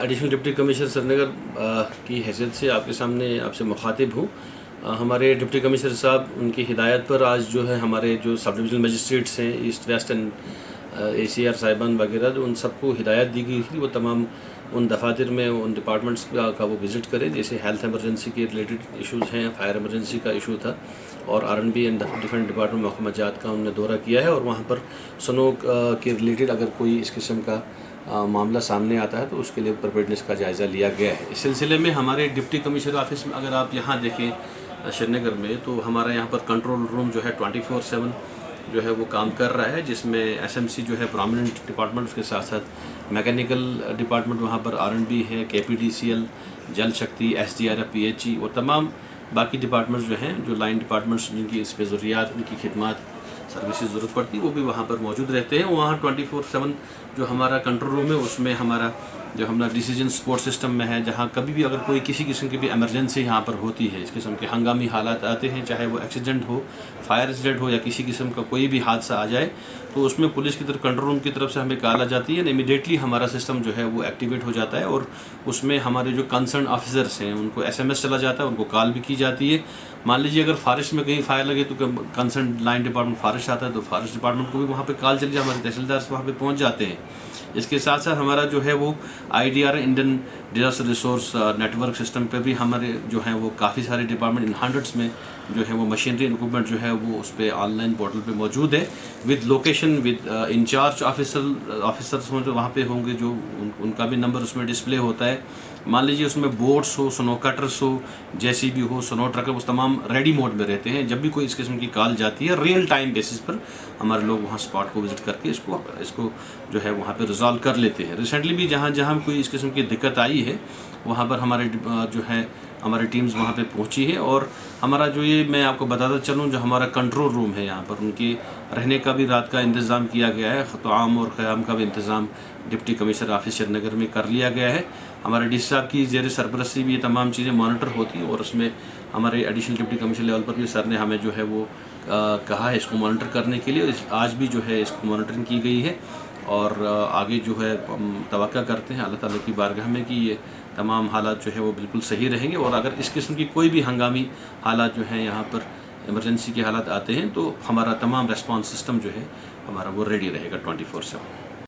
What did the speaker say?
Additional deputy commissioner سری نگر کی حیثیت سے آپ کے سامنے آپ سے مخاطب ہوں. ہمارے ڈپٹی کمشنر صاحب ان کی ہدایت پر آج جو ہے ہمارے جو سب ڈویژنل مجسٹریٹس ہیں ایسٹ ویسٹ اینڈ ACR صاحبان وغیرہ جو ان سب کو ہدایت دی گئی تھی وہ تمام ان دفاتر میں ان ڈپارٹمنٹس کا وہ وزٹ کریں. جیسے ہیلتھ ایمرجنسی کے ریلیٹڈ ایشوز ہیں, فائر ایمرجنسی کا ایشو تھا, اور R&B اینڈ ڈفرینٹ ڈپارٹمنٹ محکمہ جات کا انہوں نے دورہ کیا ہے, اور وہاں پر سنو کے ریلیٹڈ اگر کوئی اس قسم کا معاملہ سامنے آتا ہے تو اس کے لیے پریپیئرڈنس کا جائزہ لیا گیا ہے. اس سلسلے میں ہمارے ڈپٹی کمشنر آفس میں اگر آپ یہاں دیکھیں سری نگر میں, تو ہمارا یہاں پر کنٹرول روم جو ہے 24/7 جو ہے وہ کام کر رہا ہے, جس میں SMC جو ہے پرومیننٹ ڈپارٹمنٹ, اس کے ساتھ ساتھ میکینیکل ڈپارٹمنٹ وہاں پر R&B ہے, KPDCL, Jal Shakti, SDRF, PHE اور تمام باقی ڈپارٹمنٹس جو ہیں, جو لائن ڈپارٹمنٹس جن کی اس پہ ضروریات, ان کی خدمات سروسز ضرورت پڑتی وہ بھی وہاں پر موجود رہتے ہیں. وہاں 24/7 جو ہمارا کنٹرول روم ہے اس میں ہمارا جو ہمارا ڈیسیجن سپورٹ سسٹم میں ہے, جہاں کبھی بھی اگر کوئی کسی قسم کی بھی ایمرجنسی یہاں پر ہوتی ہے, اس قسم کے ہنگامی حالات آتے ہیں, چاہے وہ ایکسیڈنٹ ہو, فائر ایکسیڈنٹ ہو یا کسی قسم کا کوئی بھی حادثہ آ جائے, تو اس میں پولیس کی طرف کنٹرول روم کی طرف سے ہمیں کال آ جاتی ہے, امیڈیٹلی ہمارا سسٹم جو ہے وہ ایکٹیویٹ ہو جاتا ہے, اور اس میں ہمارے جو کنسرن آفیسرس ہیں ان کو SMS چلا جاتا ہے, ان کو کال بھی کی جاتی ہے. مان لیجیے اگر فارسٹ میں کہیں فائر لگے تو کنسرن لائن ڈپارٹمنٹ فارسٹ آتا ہے, تو فارسٹ ڈپارٹمنٹ کو بھی وہاں پہ کال چلی جائے, ہمارے تحصیلدار وہاں پہ پہنچ جاتے ہیں. اس کے ساتھ ساتھ ہمارا جو ہے وہ IDR Indian disaster resource network system پہ بھی ہمارے جو ہیں وہ کافی سارے ڈپارٹمنٹ ان ہنڈریڈس میں جو ہے وہ مشینری اکوپمنٹ جو ہے وہ اس پہ آن لائن پورٹل پہ موجود ہے, with location, with incharge officers وہاں پہ ہوں گے, جو ان کا بھی نمبر اس میں ڈسپلے ہوتا ہے. مان لیجیے اس میں بوٹس ہو, سنو کٹرس ہو, JCB ہو, سنو ٹرکر, وہ تمام ریڈی موڈ میں رہتے ہیں. جب بھی کوئی اس قسم کی کال جاتی ہے, ریئل ٹائم بیسس پر ہمارے لوگ وہاں اسپاٹ کو وزٹ کر کے اس کو جو ہے وہاں پہ ریزالو کر لیتے ہیں. ریسنٹلی بھی جہاں جہاں کوئی اس قسم کی دقت آئی ہے وہاں پر ہمارے جو ہے ہماری ٹیمز وہاں پہ پہنچی ہے, اور ہمارا جو یہ میں آپ کو بتاتا چلوں, جو ہمارا کنٹرول روم ہے یہاں پر ان کے رہنے کا بھی رات کا انتظام کیا گیا ہے, طعام اور قیام کا بھی انتظام ڈپٹی کمشنر آفس سری نگر میں کر لیا گیا ہے. ہمارے DC صاحب کی زیر سرپرستی بھی یہ تمام چیزیں مانیٹر ہوتی ہیں, اور اس میں ہمارے ایڈیشنل ڈپٹی کمشنر لیول پر بھی سر نے ہمیں جو ہے وہ کہا ہے اس کو مانیٹر کرنے کے لیے. آج بھی جو ہے اس کو مانیٹرنگ کی گئی ہے, اور آگے جو ہے توقع کرتے ہیں اللہ تعالیٰ کی بارگاہ میں کہ یہ تمام حالات جو ہے وہ بالکل صحیح رہیں گے, اور اگر اس قسم کی کوئی بھی ہنگامی حالات جو ہیں یہاں پر ایمرجنسی کے حالات آتے ہیں تو ہمارا تمام ریسپانس سسٹم جو ہے ہمارا وہ ریڈی رہے گا 24/7.